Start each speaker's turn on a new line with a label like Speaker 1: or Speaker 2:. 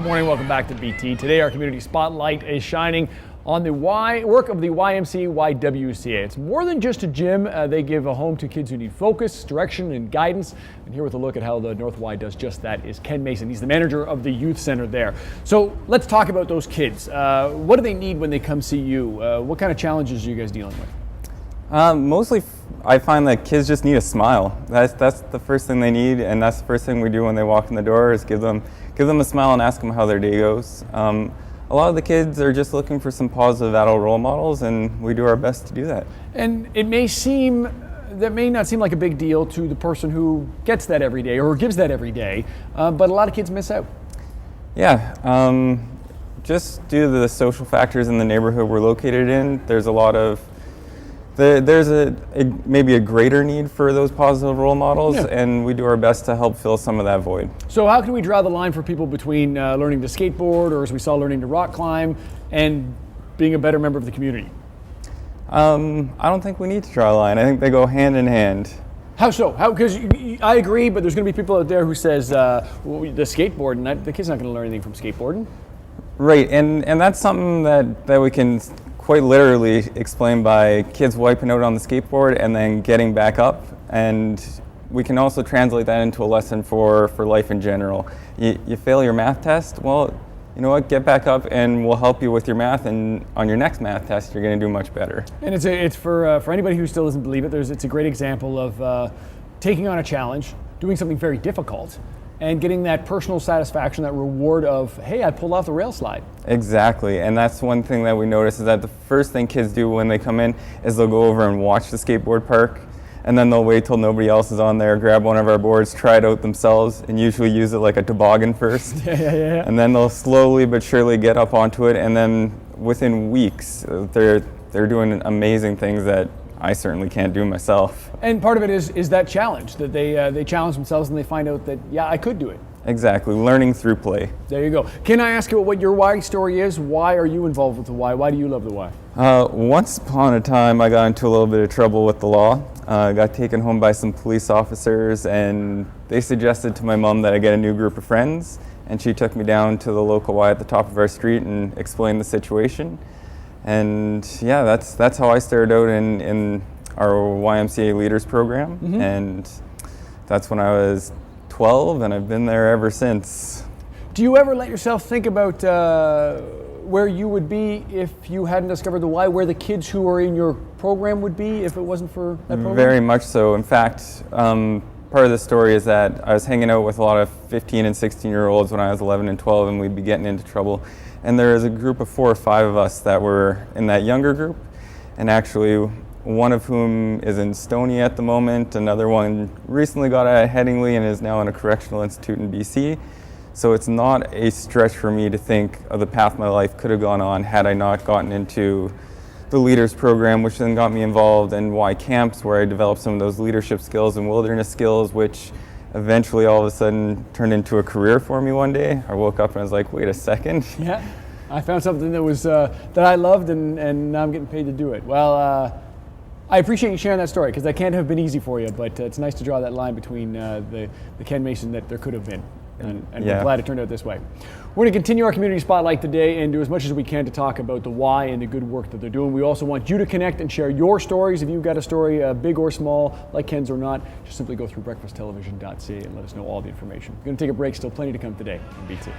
Speaker 1: Good morning, welcome back to BT. Today our community spotlight is shining on the work of the YMCA YWCA. It's more than just a gym. They give a home to kids who need focus, direction, and guidance. And here with a look at how the North Y does just that is Ken Mason. He's the manager of the youth center there. So let's talk about those kids. What do they need when they come see you? What kind of challenges are you guys dealing with?
Speaker 2: Mostly I find that kids just need a smile. That's the first thing they need, and that's the first thing we do when they walk in the door is give them a smile and ask them how their day goes. A lot of the kids are just looking for some positive adult role models, and we do our best to do that. And
Speaker 1: it may not seem like a big deal to the person who gets that every day or gives that every day, but a lot of kids miss out.
Speaker 2: Yeah, just due to the social factors in the neighborhood we're located in, there's a lot of there's maybe a greater need for those positive role models, yeah. And we do our best to help fill some of that void.
Speaker 1: So how can we draw the line for people between learning to skateboard, or as we saw, learning to rock climb, and being a better member of the community?
Speaker 2: I don't think we need to draw a line. I think they go hand in hand.
Speaker 1: How so? Because I agree, but there's going to be people out there who says the skateboarding, the kid's not going to learn anything from skateboarding.
Speaker 2: Right, and that's something that we can quite literally explained by kids wiping out on the skateboard and then getting back up, and we can also translate that into a lesson for life in general. You fail your math test, well, you know what, get back up and we'll help you with your math, and on your next math test you're going to do much better. And
Speaker 1: it's for anybody who still doesn't believe it, it's a great example of taking on a challenge, doing something very difficult, and getting that personal satisfaction, that reward of, hey, I pulled off the rail slide.
Speaker 2: Exactly, and that's one thing that we notice is that the first thing kids do when they come in is they'll go over and watch the skateboard park, and then they'll wait till nobody else is on there, grab one of our boards, try it out themselves, and usually use it like a toboggan first.
Speaker 1: Yeah.
Speaker 2: And then they'll slowly but surely get up onto it, and then within weeks, they're doing amazing things that I certainly can't do myself.
Speaker 1: And part of it is that challenge, that they challenge themselves and they find out that, yeah, I could do it.
Speaker 2: Exactly, learning through play.
Speaker 1: There you go. Can I ask you what your Y story is? Why are you involved with the Y? Why do you love the Y?
Speaker 2: Once upon a time, I got into a little bit of trouble with the law. I got taken home by some police officers, and they suggested to my mom that I get a new group of friends, and she took me down to the local Y at the top of our street and explained the situation. And yeah, that's how I started out in our YMCA Leaders program, mm-hmm. And that's when I was 12, and I've been there ever since.
Speaker 1: Do you ever let yourself think about where you would be if you hadn't discovered the Y, where the kids who are in your program would be if it wasn't for that program?
Speaker 2: Very much so. In fact, part of the story is that I was hanging out with a lot of 15 and 16-year-olds when I was 11 and 12, and we'd be getting into trouble. And there was a group of 4 or 5 of us that were in that younger group, and actually one of whom is in Stony at the moment, another one recently got out of Headingley and is now in a correctional institute in BC. So it's not a stretch for me to think of the path my life could have gone on had I not gotten into the Leaders program, which then got me involved in Y camps, where I developed some of those leadership skills and wilderness skills, which eventually all of a sudden turned into a career for me one day. I woke up and I was like, wait a second.
Speaker 1: Yeah, I found something that was that I loved, and now I'm getting paid to do it. Well, I appreciate you sharing that story, because that can't have been easy for you, but it's nice to draw that line between the Ken Mason that there could have been. And yeah. We're glad it turned out this way. We're going to continue our community spotlight today and do as much as we can to talk about the Y and the good work that they're doing. We also want you to connect and share your stories. If you've got a story, big or small, like Ken's or not, just simply go through breakfasttelevision.ca and let us know all the information. We're going to take a break. Still plenty to come today on BT.